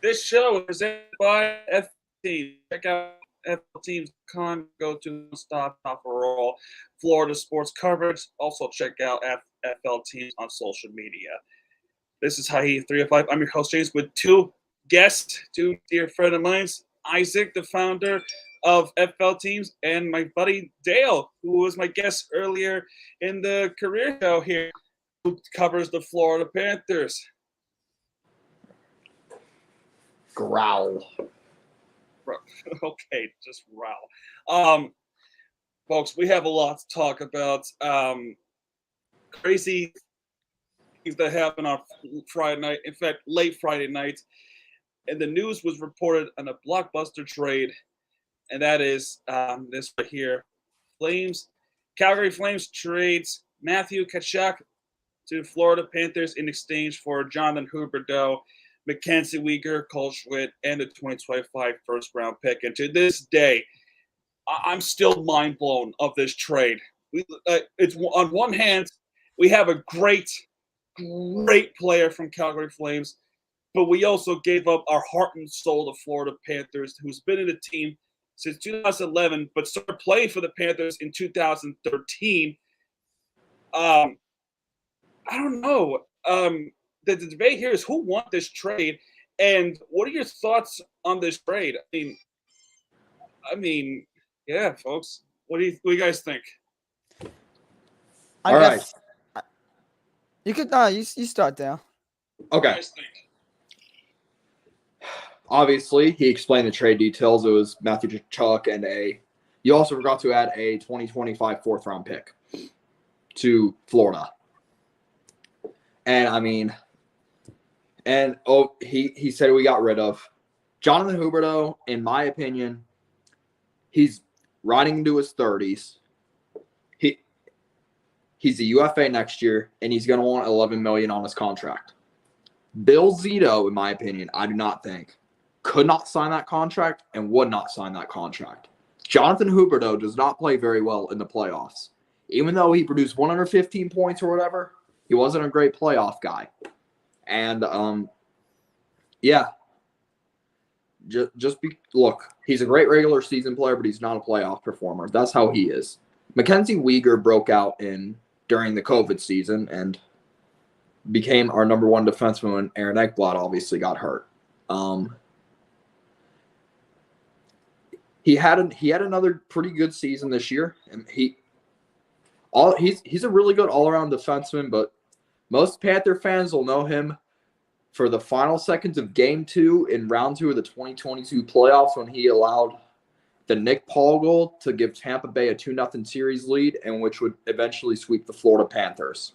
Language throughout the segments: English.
This show is presented by FT. Check out FLTeams.com. Go to Stop for all Florida sports coverage. Also, check out FL Teams on social media. This is Hahi 305. I'm your host, James, with two guests, two dear friends of mine, Isaac, the founder of FL Teams, and my buddy Dale, who was my guest earlier in the career show here, who covers the Florida Panthers. Growl. Okay, just growl. Folks, we have a lot to talk about. Crazy things that happened on Friday night. In fact, late Friday night. And the news was reported on a blockbuster trade, and that is this right here. Calgary Flames trades Matthew Tkachuk to Florida Panthers in exchange for Jonathan Huberdeau, Mackenzie Weegar, Cole Schmidt, and the 2025 first-round pick. And to this day, I'm still mind blown of this trade. It's on one hand, we have a great player from Calgary Flames, but we also gave up our heart and soul to Florida Panthers, who's been in the team since 2011, but started playing for the Panthers in 2013. I don't know. The debate here is who won this trade, and what are your thoughts on this trade? I mean, yeah, folks. What do you guys think? All right. You could you start there. Okay. What do you guys think? Obviously, he explained the trade details. It was Matthew Tkachuk and you also forgot to add a 2025 fourth-round pick to Florida. And I mean, he said we got rid of Jonathan Huberdeau. In my opinion, he's riding into his 30s. He's a UFA next year, and he's going to want $11 million on his contract. Bill Zito, in my opinion, I do not think could not sign that contract and would not sign that contract. Jonathan Huberdeau does not play very well in the playoffs. Even though he produced 115 points or whatever, he wasn't a great playoff guy. And, look, he's a great regular season player, but he's not a playoff performer. That's how he is. Mackenzie Weegar broke out during the COVID season and became our number one defenseman when Aaron Ekblad obviously got hurt. He had another pretty good season this year, and he's a really good all-around defenseman, but most Panther fans will know him for the final seconds of Game 2 in Round 2 of the 2022 playoffs when he allowed the Nick Paul goal to give Tampa Bay a 2-0 series lead, and which would eventually sweep the Florida Panthers.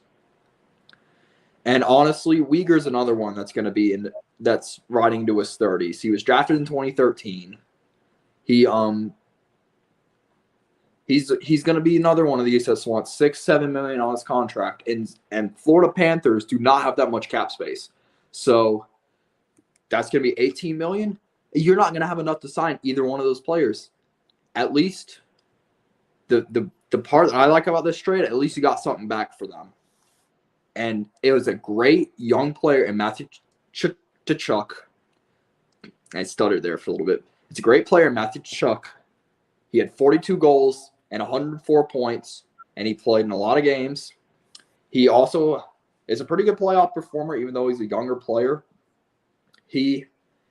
And honestly, Weegar's another one that's going to be that's riding to his 30s. He was drafted in 2013. He's going to be another one of these that wants $6-7 million on his contract, and Florida Panthers do not have that much cap space, so that's going to be $18 million. You're not going to have enough to sign either one of those players. At least the part that I like about this trade, at least you got something back for them. And it was a great young player in Matthew Tkachuk. I stuttered there for a little bit. It's a great player, Matthew Tkachuk. He had 42 goals and 104 points, and he played in a lot of games. He also is a pretty good playoff performer, even though he's a younger player. He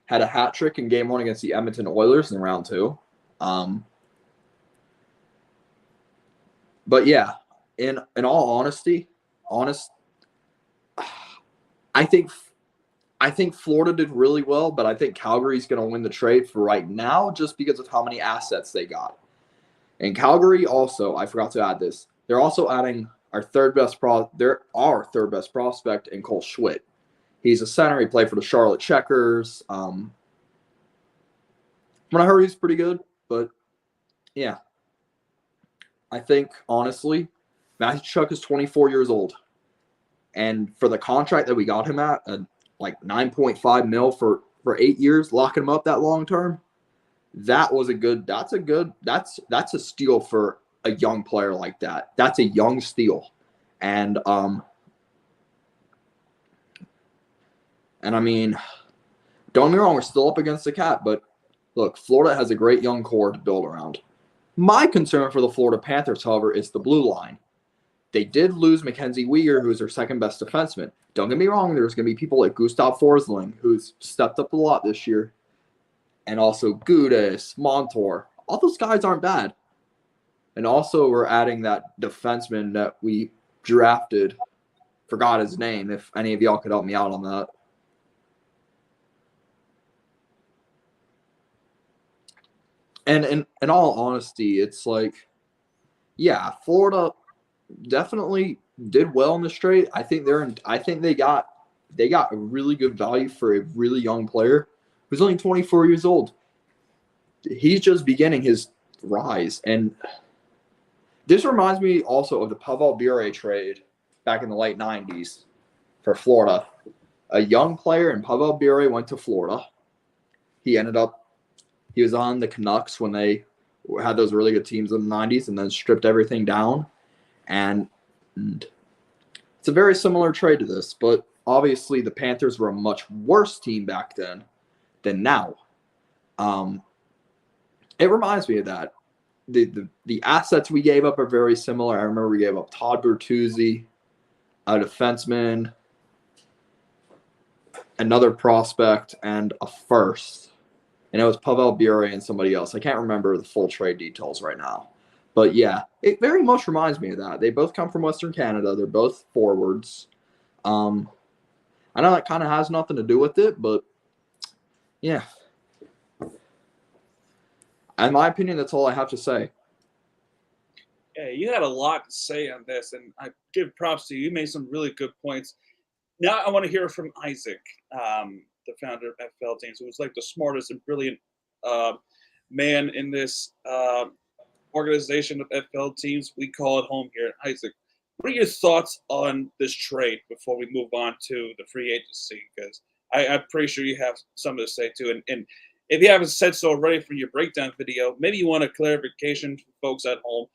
had a hat trick in Game 1 against the Edmonton Oilers in Round 2. But yeah, in all honesty, I think Florida did really well, but I think Calgary's going to win the trade for right now just because of how many assets they got. And Calgary also, I forgot to add this, they're also adding our third best prospect in Cole Schmidt. He's a center. He played for the Charlotte Checkers. When I heard he's pretty good, but yeah. I think, honestly, Matthew Tkachuk is 24 years old. And for the contract that we got him at, like $9.5 million for 8 years, locking him up that long term, that's a steal for a young player like that. That's a young steal. And I mean, Don't get me wrong, we're still up against the cap, but look, Florida has a great young core to build around. My concern for the Florida Panthers, however, is the blue line. They did lose Mackenzie Weegar, who's their second best defenseman. Don't get me wrong, there's going to be people like Gustav Forsling, who's stepped up a lot this year, and also Gudas, Montour. All those guys aren't bad. And also, we're adding that defenseman that we drafted. Forgot his name. If any of y'all could help me out on that. And in all honesty, it's like, yeah, Florida definitely did well in the trade. I think they got a really good value for a really young player who's only 24 years old. He's just beginning his rise, and this reminds me also of the Pavel Bure trade back in the late 90s for Florida. A young player, and Pavel Bure went to Florida. He was on the Canucks when they had those really good teams in the 90s and then stripped everything down. And it's a very similar trade to this, but obviously the Panthers were a much worse team back then than now. It reminds me of that. The assets we gave up are very similar. I remember we gave up Todd Bertuzzi, a defenseman, another prospect, and a first. And it was Pavel Bure and somebody else. I can't remember the full trade details right now. But yeah, it very much reminds me of that. They both come from Western Canada. They're both forwards. I know that kind of has nothing to do with it, but yeah. In my opinion, that's all I have to say. Yeah, you had a lot to say on this, and I give props to you. You made some really good points. Now I want to hear from Isaac, the founder of FL Teams, who was like the smartest and brilliant man in this organization of FL Teams. We call it home here. Isaac, what are your thoughts on this trade before we move on to the free agency? Because I'm pretty sure you have something to say too. And if you haven't said so already from your breakdown video, maybe you want a clarification for folks at home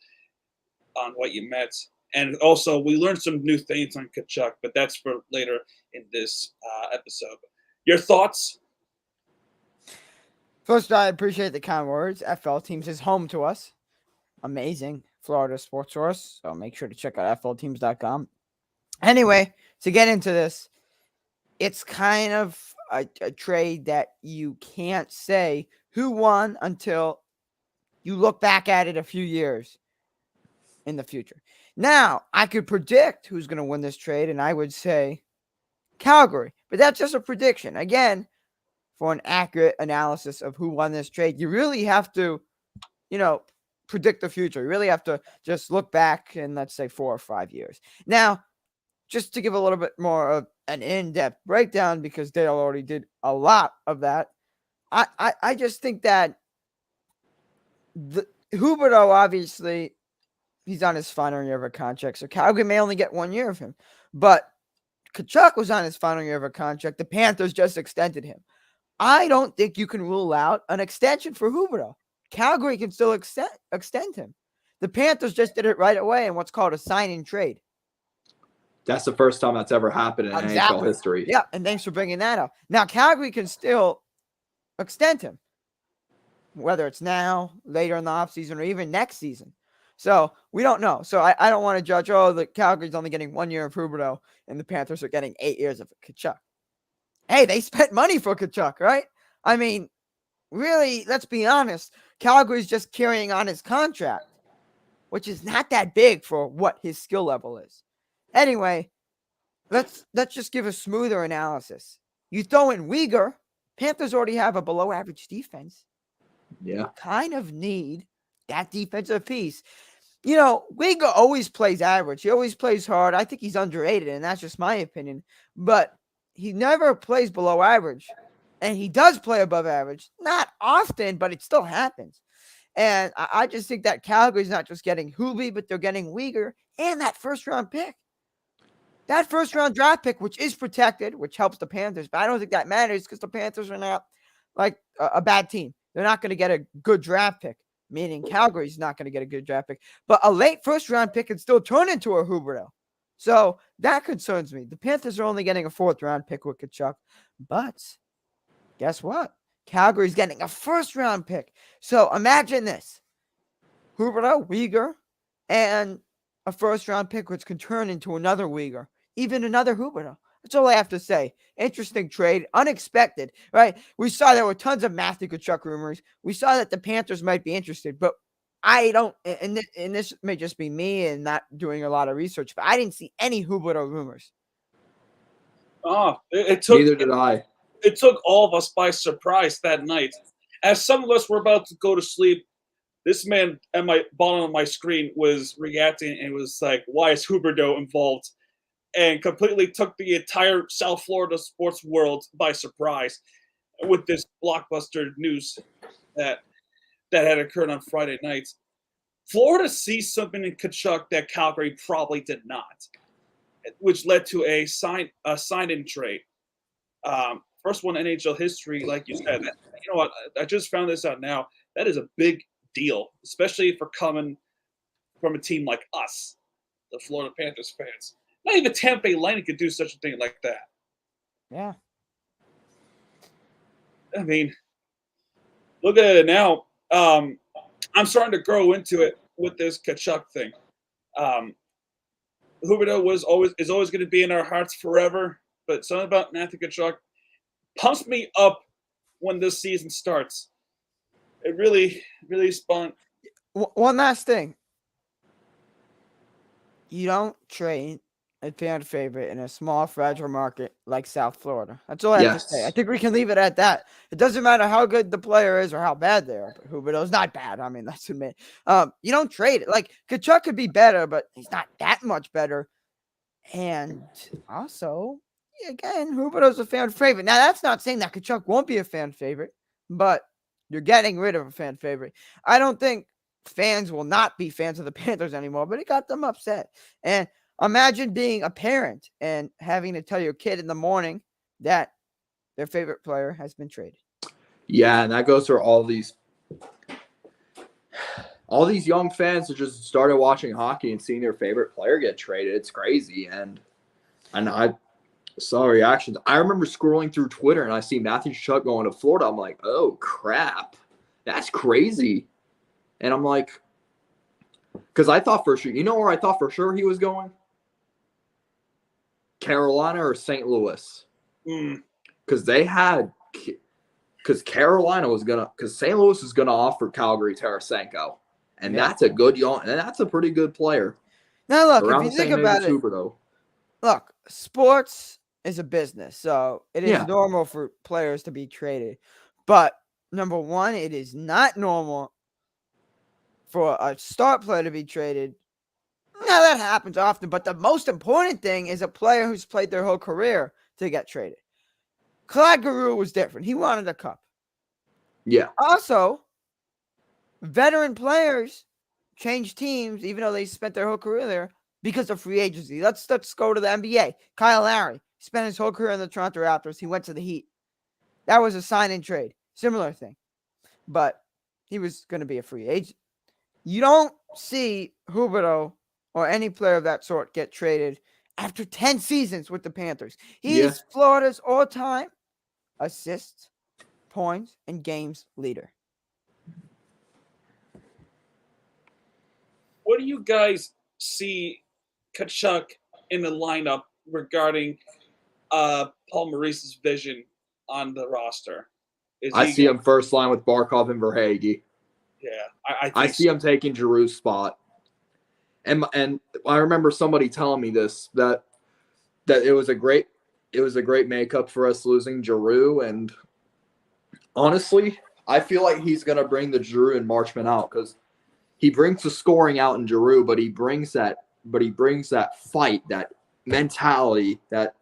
on what you meant. And also, we learned some new things on Tkachuk, but that's for later in this episode. Your thoughts? First, I appreciate the kind words. FL Teams is home to us. Amazing Florida sports source. So make sure to check out flteams.com. Anyway, to get into this, it's kind of a trade that you can't say who won until you look back at it a few years in the future. Now, I could predict who's going to win this trade, and I would say Calgary. But that's just a prediction. Again, for an accurate analysis of who won this trade, you really have to, predict the future. You really have to just look back in, let's say, 4 or 5 years. Now, just to give a little bit more of an in-depth breakdown, because Dale already did a lot of that, I just think that Huberdeau, obviously, he's on his final year of a contract, so Calgary may only get 1 year of him. But Tkachuk was on his final year of a contract. The Panthers just extended him. I don't think you can rule out an extension for Huberdeau. Calgary can still extend him. The Panthers just did it right away in what's called a sign and trade. That's the first time that's ever happened in NHL history. Yeah, and thanks for bringing that up. Now, Calgary can still extend him, whether it's now, later in the offseason, or even next season. So we don't know. So I don't want to judge, the Calgary's only getting 1 year of Huberdeau and the Panthers are getting 8 years of Tkachuk. Hey, they spent money for Tkachuk, right? I mean, really, let's be honest. Calgary's just carrying on his contract, which is not that big for what his skill level is. Anyway, let's just give a smoother analysis. You throw in Weegar, Panthers already have a below average defense. Yeah. You kind of need that defensive piece. Weegar always plays average. He always plays hard. I think he's underrated, and that's just my opinion. But he never plays below average. And he does play above average. Not often, but it still happens. And I just think that Calgary's not just getting Hubie, but they're getting Weegar and that first-round pick. That first-round draft pick, which is protected, which helps the Panthers. But I don't think that matters because the Panthers are not like a bad team. They're not going to get a good draft pick, meaning Calgary's not going to get a good draft pick. But a late first-round pick can still turn into a Huberdeau. So that concerns me. The Panthers are only getting a 4th-round pick with Tkachuk. But guess what? Calgary's getting a first-round pick. So imagine this. Huberdeau, Weegar, and a first-round pick, which could turn into another Weegar, even another Huberdeau. That's all I have to say. Interesting trade, unexpected, right? We saw there were tons of Matthew Tkachuk rumors. We saw that the Panthers might be interested, but I don't, and this may just be me and not doing a lot of research, but I didn't see any Huberdeau rumors. Oh, it took Neither did I. It took all of us by surprise that night. As some of us were about to go to sleep, this man at my bottom of my screen was reacting and was like, "Why is Huberdeau involved?" And completely took the entire South Florida sports world by surprise with this blockbuster news that had occurred on Friday night. Florida sees something in Tkachuk that Calgary probably did not, which led to a sign-in trade. First one in NHL history, like you said. You know what? I just found this out now. That is a big deal, especially for coming from a team like us, the Florida Panthers fans. Not even Tampa Bay Lightning could do such a thing like that. Yeah. I mean, look at it now. I'm starting to grow into it with this Tkachuk thing. Huberdeau is always going to be in our hearts forever, but something about Matthew Tkachuk pumps me up when this season starts. It really spun. One last thing. You don't trade a fan favorite in a small, fragile market like South Florida. That's all I have to say. I think we can leave it at that. It doesn't matter how good the player is or how bad they are. But Huberdeau's not bad. I mean, let's admit. You don't trade it. Like, Tkachuk could be better, but he's not that much better. And also, again, Huberdeau's a fan favorite. Now, that's not saying that Tkachuk won't be a fan favorite, but you're getting rid of a fan favorite. I don't think fans will not be fans of the Panthers anymore, but it got them upset. And imagine being a parent and having to tell your kid in the morning that their favorite player has been traded. Yeah, and that goes for all these young fans that just started watching hockey and seeing their favorite player get traded. It's crazy. And I saw reactions. I remember scrolling through Twitter and I see Matthew Tkachuk going to Florida. I'm like, oh, crap. That's crazy. And I'm like, because I thought for sure, you know where I thought for sure he was going? Carolina or St. Louis. Because Carolina was going to, because St. Louis is going to offer Calgary Tarasenko. And that's a good young, and that's a pretty good player. Now, look, Around if you think about it, Huberdeau. Look, sports is a business, so it is normal for players to be traded. But number one, it is not normal for a star player to be traded. Now, that happens often, but the most important thing is a player who's played their whole career to get traded. Claude Giroux was different. He wanted a cup. Yeah. Also, veteran players change teams, even though they spent their whole career there, because of free agency. Let's go to the NBA. Kyle Lowry spent his whole career in the Toronto Raptors. He went to the Heat. That was a sign-and trade. Similar thing. But he was going to be a free agent. You don't see Huberdeau or any player of that sort get traded after 10 seasons with the Panthers. He is Florida's all-time assists, points, and games leader. What do you guys see Tkachuk in the lineup regarding Paul Maurice's vision on the roster? I see him first line with Barkov and Verhaeghe. Yeah, I see him taking Giroux's spot. And I remember somebody telling me this that it was a great makeup for us losing Giroux. And honestly, I feel like he's gonna bring the Giroux and Marchment out because he brings the scoring out in Giroux, but he brings that fight, that mentality, that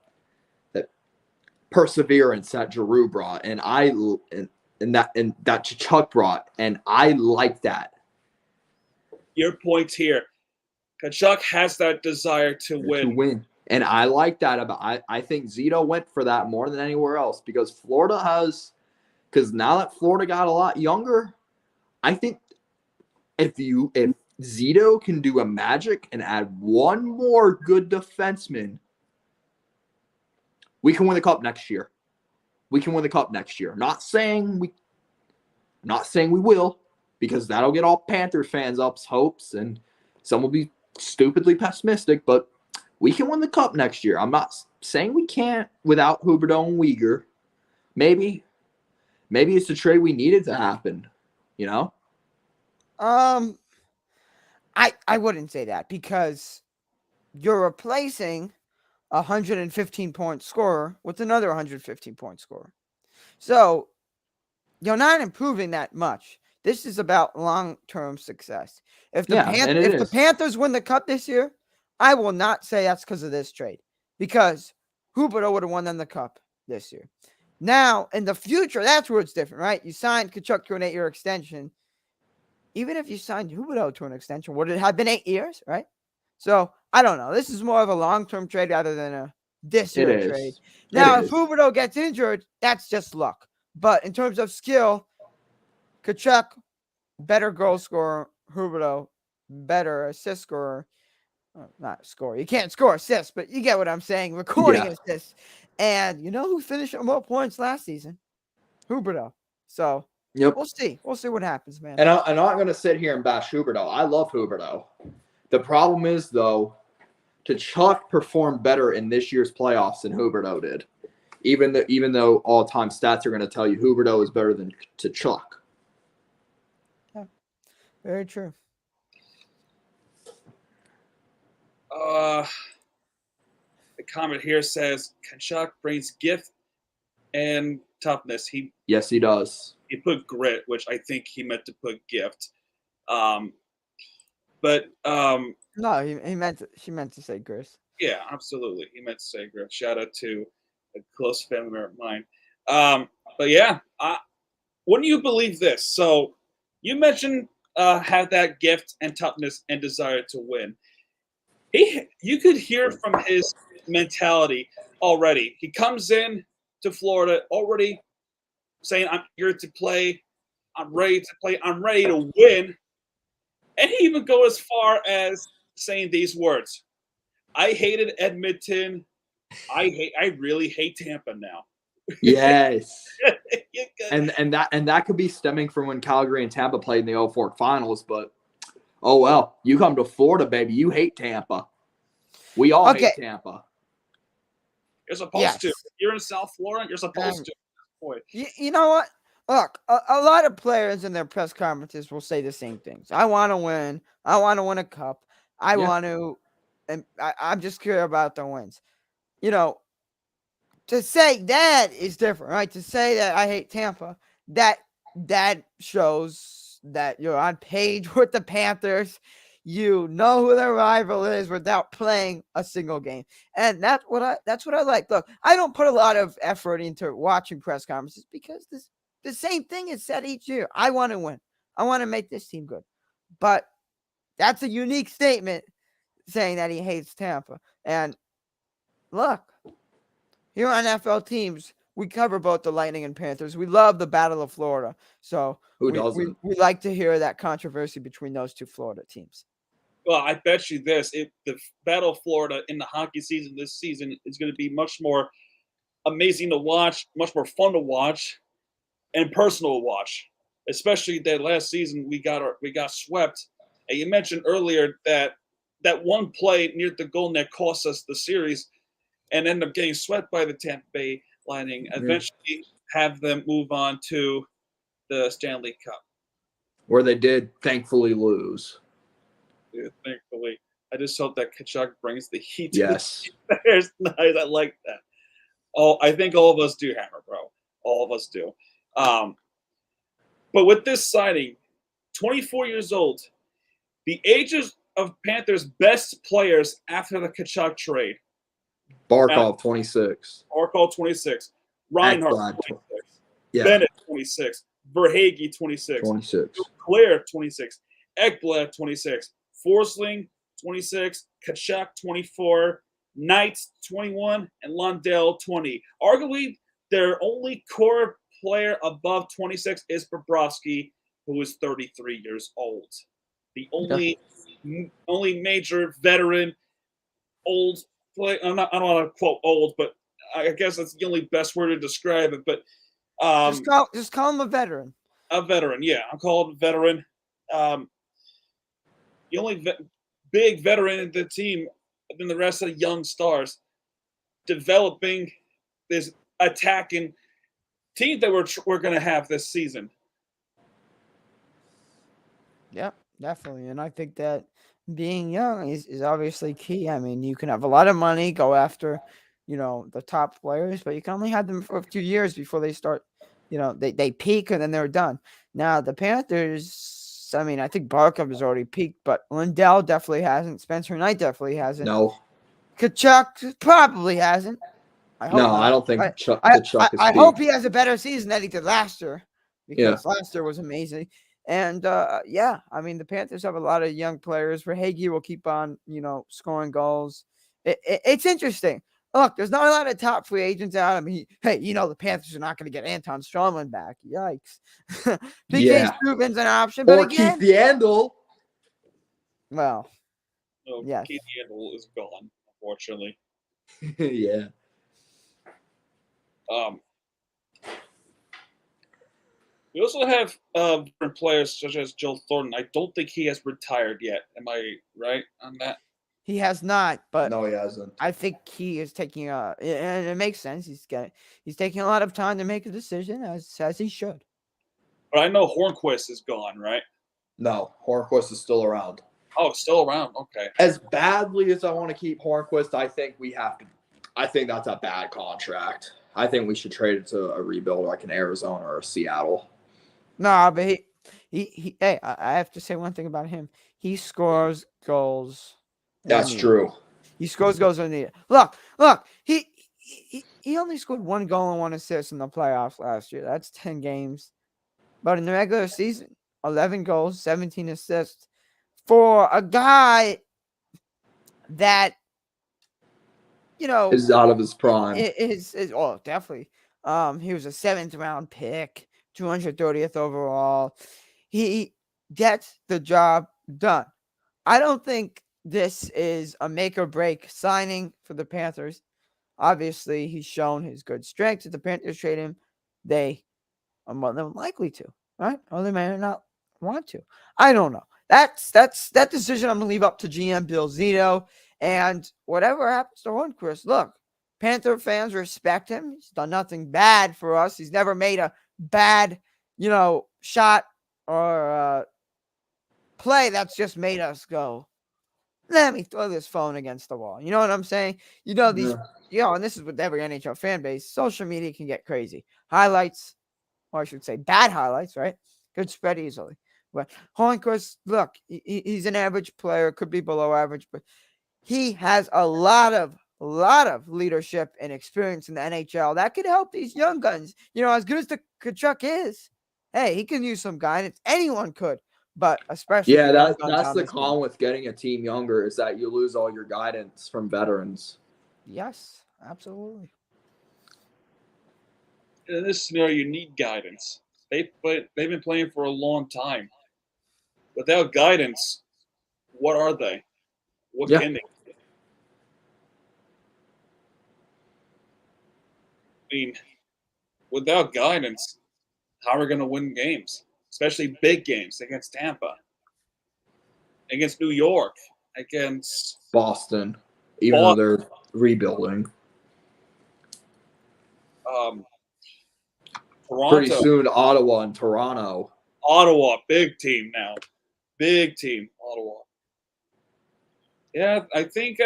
perseverance that Giroux brought, and that Tkachuk brought, and I like that. Your point here, Tkachuk has that desire to win. And I like that I think Zito went for that more than anywhere else because now that Florida got a lot younger, I think if Zito can do a magic and add one more good defenseman, we can win the cup next year. we can win the cup next year. Not saying we will, because that'll get all Panthers fans' hopes, and some will be stupidly pessimistic, but we can win the cup next year. I'm not saying we can't without Huberdeau and Weegar. Maybe it's the trade we needed to happen, you know? I wouldn't say that, because you're replacing a 115-point scorer with another 115-point scorer. So you're not improving that much. This is about long-term success. If the Panthers win the cup this year, I will not say that's because of this trade, because Huberdeau would have won them the cup this year. Now, in the future, that's where it's different, right? You signed Tkachuk to an 8-year extension. Even if you signed Huberdeau to an extension, would it have been 8 years, right? So, I don't know. This is more of a long-term trade rather than a this-year trade. Now, if Huberdeau gets injured, that's just luck. But in terms of skill, Tkachuk, better goal scorer. Huberdeau, better assist scorer. Not score. You can't score assists, but you get what I'm saying. Recording assists. And you know who finished at more points last season? Huberdeau. So, we'll see. We'll see what happens, man. And I'm not going to sit here and bash Huberdeau. I love Huberdeau. The problem is, though, Tkachuk performed better in this year's playoffs than Huberdeau did. Even though all-time stats are going to tell you Huberdeau is better than Tkachuk. Yeah, very true. The comment here says Tkachuk brings gift and toughness. Yes, he does. He put grit, which I think he meant to put gift. But no, he meant to say Gris. Yeah, absolutely. He meant to say Grit. Shout out to a close family member of mine. But yeah, wouldn't you believe this? So you mentioned had that gift and toughness and desire to win. You could hear from his mentality already. He comes in to Florida already saying, I'm here to play. I'm ready to play. I'm ready to win. And he even go as far as saying these words. I hated Edmonton. I really hate Tampa now. Yes. and that could be stemming from when Calgary and Tampa played in the 04 finals, but oh well. You come to Florida, baby. You hate Tampa. We all hate Tampa. You're supposed to. You're in South Florida, you're supposed to. Boy. You know what? Look, a lot of players in their press conferences will say the same things. I want to win. I want to win a cup. I want to, and I'm just curious about the wins. You know, to say that is different, right? To say that I hate Tampa, that shows that you're on page with the Panthers. You know who their rival is without playing a single game. And that's what I like. Look, I don't put a lot of effort into watching press conferences because the same thing is said each year. I want to win. I want to make this team good. But that's a unique statement saying that he hates Tampa. And look, here on NFL Teams, we cover both the Lightning and Panthers. We love the Battle of Florida. So who doesn't? We like to hear that controversy between those two Florida teams. Well, I bet you this. The Battle of Florida in the hockey season this season is going to be much more amazing to watch, much more fun to watch, and personal to watch. Especially that last season we got swept. And you mentioned earlier that one play near the goal net cost us the series and ended up getting swept by the Tampa Bay Lightning. Eventually have them move on to the Stanley Cup. Where they did thankfully lose. Yeah, thankfully. I just hope that Tkachuk brings the heat to the Bears. Nice. I like that. I think all of us do, Hammer, bro. All of us do. But with this signing, 24 years old, the ages of Panthers' best players after the Tkachuk trade. Barkov, 26. Barkov, 26. Reinhart, 26. Yeah. Bennett, 26. Verhaeghe, 26. 26. Claire, 26. Ekblad, 26. Forsling, 26. Tkachuk, 24. Knight, 21. And Lundell, 20. Arguably, their only core player above 26 is Bobrovsky, who is 33 years old. The only major veteran, old player. I don't want to quote old, but I guess that's the only best word to describe it. But just call him a veteran. A veteran, yeah. I'm called a veteran. The only big veteran in the team than the rest of the young stars, developing this attacking team that we're going to have this season. Yeah, definitely. And I think that being young is obviously key. I mean, you can have a lot of money, go after, the top players, but you can only have them for a few years before they start, they peak and then they're done. Now, the Panthers, I mean, I think Barkov has already peaked, but Lindell definitely hasn't. Spencer Knight definitely hasn't. No. Tkachuk probably hasn't. I hope not. I don't think Tkachuk is I peaked. hope he has a better season than he did last year, because Yeah. last year was amazing. And I mean, the Panthers have a lot of young players. Verhaeghe will keep on, scoring goals. It's interesting. Look, there's not a lot of top free agents out. I mean, the Panthers are not going to get Anton Strawman back. Yikes. PK Subban's an option, but or again, Keith Yandel. Well, No, yes. Keith Yandel is gone, unfortunately. Yeah. We also have different players such as Joe Thornton. I don't think he has retired yet. Am I right on that? He has not, but No, he hasn't. I think he is taking and it makes sense. He's taking a lot of time to make a decision, as he should. But I know Hornquist is gone, right? No, Hornquist is still around. Oh, still around. Okay. As badly as I want to keep Hornquist, I think we have to. I think that's a bad contract. I think we should trade it to a rebuild like an Arizona or a Seattle. No, but he hey, I have to say one thing about him. He scores goals. That's true. He scores goals when needed. Look, he only scored 1 goal and 1 assist in the playoffs last year. That's 10 games. But in the regular season, 11 goals, 17 assists for a guy that is out of his prime. Definitely. He was a 7th round pick, 230th overall. He gets the job done. I don't think this is a make or break signing for the Panthers. Obviously, he's shown his good strengths. If the Panthers trade him, they are more than likely to, right? Or they may not want to. I don't know. That decision I'm gonna leave up to GM Bill Zito. And whatever happens to Hornquist, look, Panther fans respect him. He's done nothing bad for us. He's never made a bad, shot or play that's just made us go, let me throw this phone against the wall. You know what I'm saying? And this is with every NHL fan base. Social media can get crazy. Highlights, or I should say bad highlights, right? Could spread easily. But Hornquist, look, he's an average player, could be below average, but he has a lot of leadership and experience in the NHL that could help these young guns. As good as the Tkachuk is, hey, he can use some guidance. Anyone could, but especially that's the con with getting a team younger is that you lose all your guidance from veterans. Yes, absolutely. In this scenario, you need guidance. They've been playing for a long time. Without guidance, what are they? What can they do? I mean, without guidance, how are we going to win games? Especially big games against Tampa, against New York, against Boston, though they're rebuilding. Toronto. Pretty soon, Ottawa and Toronto. Ottawa, big team now. Big team, Ottawa. Yeah, I think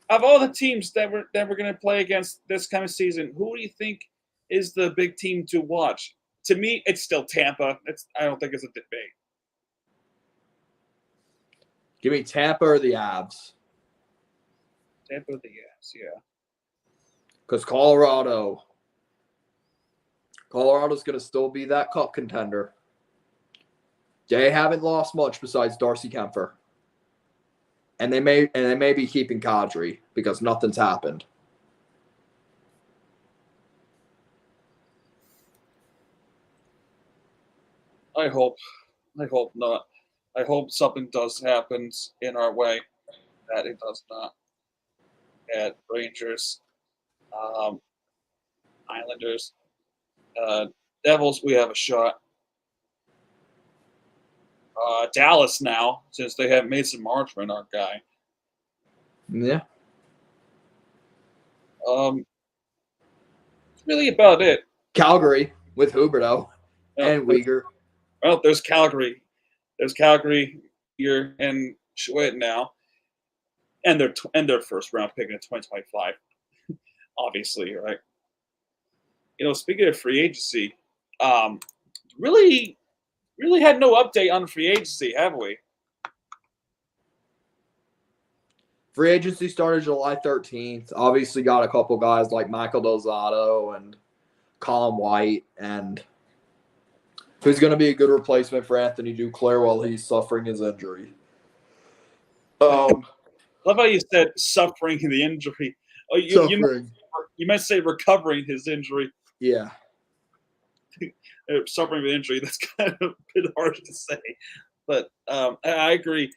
of all the teams that we're going to play against this kind of season, who do you think is the big team to watch? To me, it's still Tampa. I don't think it's a debate. Give me Tampa or the Avs. Tampa or the Avs, yeah. Because Colorado's going to still be that cup contender. They haven't lost much besides Darcy Kempfer. And they may be keeping Kadri because nothing's happened. I hope not. I hope something does happen in our way that it does not at Rangers. Islanders. Devils, we have a shot. Dallas now, since they have Mason Marchment, our guy. Yeah. That's really about it. Calgary with Huberdeau and Uyghur. Well, there's Calgary. There's Calgary here and Schwed now. And their first round pick in 2025. Obviously, right? Speaking of free agency, really had no update on free agency, have we? Free agency started July 13th. Obviously got a couple guys like Michael Delzato and Colin White, and who's going to be a good replacement for Anthony Duclair while he's suffering his injury. Love how you said suffering the injury. Oh, you meant to say recovering his injury. Yeah. Suffering with injury, that's kind of a bit hard to say. But I agree.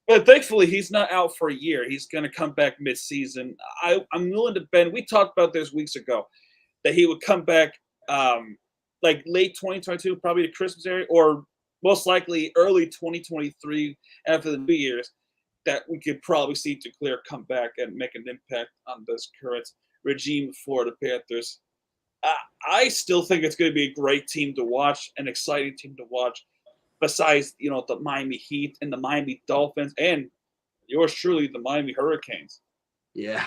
But thankfully, he's not out for a year. He's going to come back mid-season. I'm willing to bet, we talked about this weeks ago, that he would come back like late 2022, probably the Christmas area, or most likely early 2023 after the New Year's, that we could probably see Duclair come back and make an impact on this current regime of Florida Panthers. I still think it's going to be a great team to watch, an exciting team to watch, besides, the Miami Heat and the Miami Dolphins and yours truly, the Miami Hurricanes. Yeah.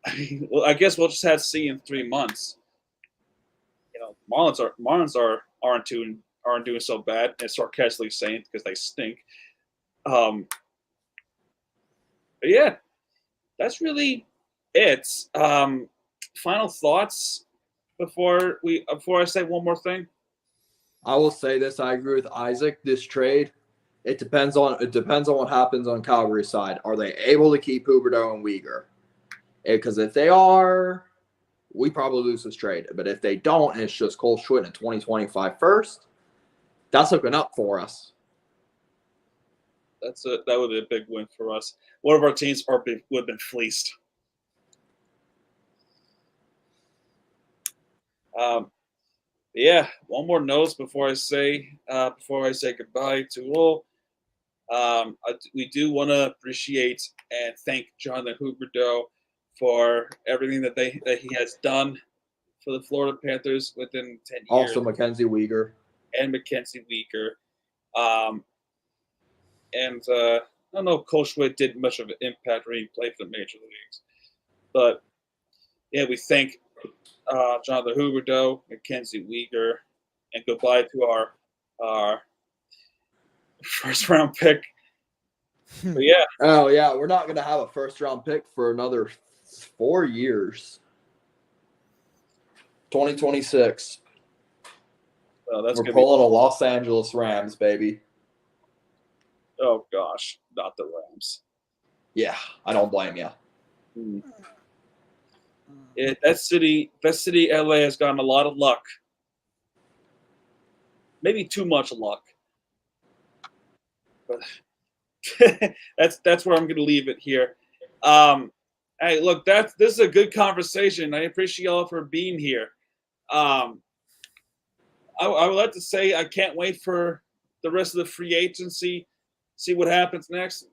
I guess we'll just have to see in 3 months. Marlins aren't doing so bad, and sarcastically saying because they stink. But yeah, that's really it. Final thoughts before I say one more thing. I will say this. I agree with Isaac. This trade, it depends on what happens on Calgary's side. Are they able to keep Huberdeau and Uyghur? Because if they are, we probably lose this trade. But if they don't, and it's just Cole Schwinn in 2025 first, that's looking up for us. That would be a big win for us. One of our teams would have been fleeced. Yeah, one more note before I say goodbye to all. We do want to appreciate and thank Jonathan Huberdeau for everything that he has done for the Florida Panthers within 10 years. Also, Mackenzie Weegar. And Mackenzie Weegar. And I don't know if Cole Schwinn did much of an impact when he played for the major leagues. But, yeah, we thank Jonathan Huberdeau, Mackenzie Weegar, and goodbye to our first-round pick. But, yeah. Oh, yeah, we're not going to have a first-round pick for another 4 years. 2026. We're pulling a Los Angeles Rams, baby. Oh, gosh, not the Rams. Yeah, I don't blame you. Yeah, that city, LA, has gotten a lot of luck. Maybe too much luck. But that's where I'm going to leave it here. Hey, look, this is a good conversation. I appreciate y'all for being here. I would like to say I can't wait for the rest of the free agency, see what happens next,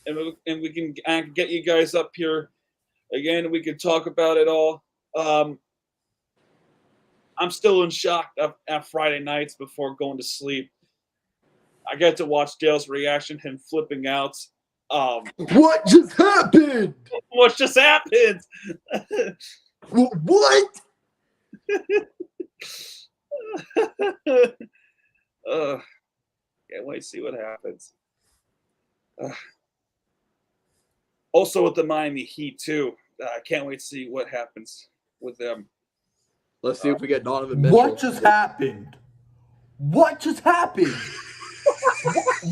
and we can get you guys up here again. We can talk about it all. I'm still in shock at Friday nights before going to sleep. I get to watch Dale's reaction, him flipping out. What just happened? What just happened? What? Can't wait to see what happens. Also with the Miami Heat too. I can't wait to see what happens with them. Let's see if we get Donovan Mitchell. What just happened? What just happened?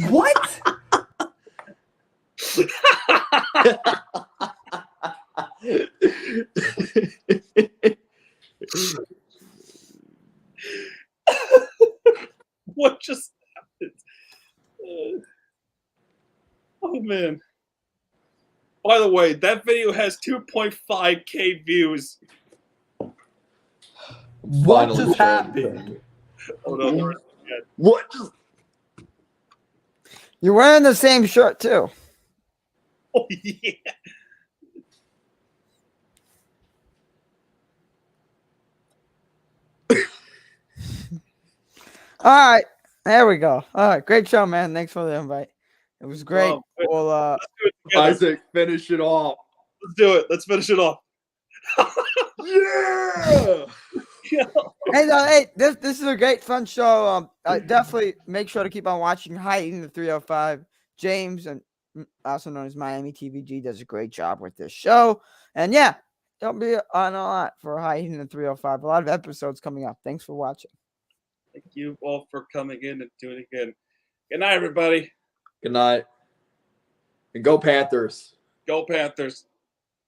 What? What just happened? Oh man. By the way, that video has 2.5K views. What Finally just sharing. happened? Hold on, there is- What just? You're wearing the same shirt too. Oh yeah. All right, there we go. All right, great show, man. Thanks for the invite. It was great. Oh, Well, Let's do it together. Isaac, finish it off. Let's do it. Let's finish it off. Yeah. hey, this is a great fun show. Definitely make sure to keep on watching Hiding the 305. James, and also known as Miami TVG, does a great job with this show. And yeah, it'll be on a lot for Hiding the 305. A lot of episodes coming up. Thanks for watching. Thank you all for coming in and doing it again. Good night, everybody. Good night. And go Panthers. Go Panthers.